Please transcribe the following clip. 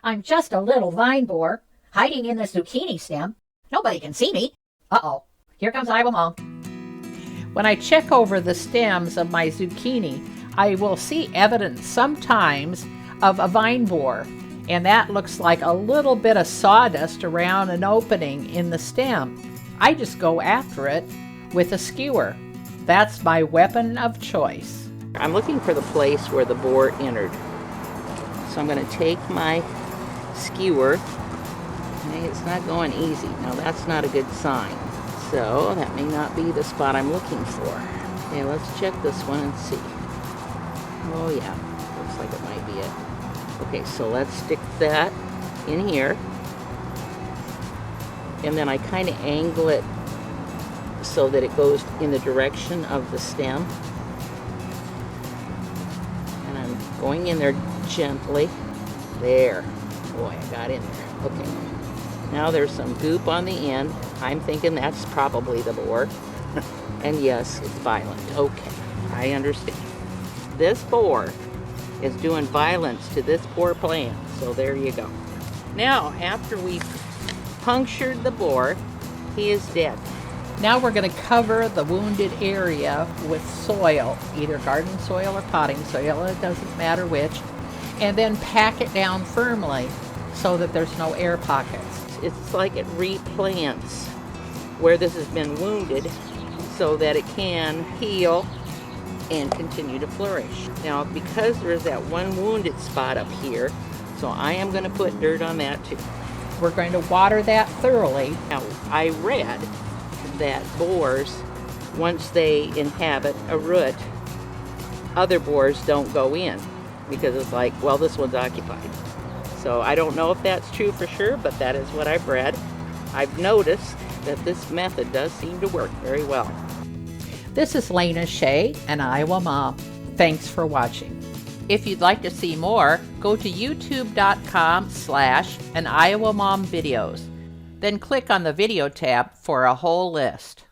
I'm just a little vine borer, hiding in the zucchini stem. Nobody can see me. Uh-oh, here comes Iowa Mom. When I check over the stems of my zucchini, I will see evidence sometimes of a vine borer, and that looks like a little bit of sawdust around an opening in the stem. I just go after it with a skewer. That's my weapon of choice. I'm looking for the place where the borer entered. So I'm going to take my skewer. Hey, it's not going easy. Now that's not a good sign. So that may not be the spot I'm looking for. Okay, let's check this one and see. Oh yeah, looks like it might be it. Okay, so let's stick that in here. And then I kind of angle it so that it goes in the direction of the stem. And I'm going in there gently. There. Boy, I got in there. Okay. Now there's some goop on the end. I'm thinking that's probably the borer. And yes, it's violent. Okay, I understand. This borer is doing violence to this poor plant. So there you go. Now, after we've punctured the borer, he is dead. Now we're going to cover the wounded area with soil, either garden soil or potting soil, it doesn't matter which, and then pack it down firmly so that there's no air pockets. It's like it replants where this has been wounded so that it can heal and continue to flourish. Now, because there's that one wounded spot up here, so I am going to put dirt on that too. We're going to water that thoroughly. Now, I read that borers, once they inhabit a root, other borers don't go in because it's like, well, this one's occupied. So I don't know if that's true for sure, but that is what I've read. I've noticed that this method does seem to work very well. This is Lena Shea, an Iowa Mom. Thanks for watching. If you'd like to see more, go to youtube.com/an Iowa Mom videos. Then click on the video tab for a whole list.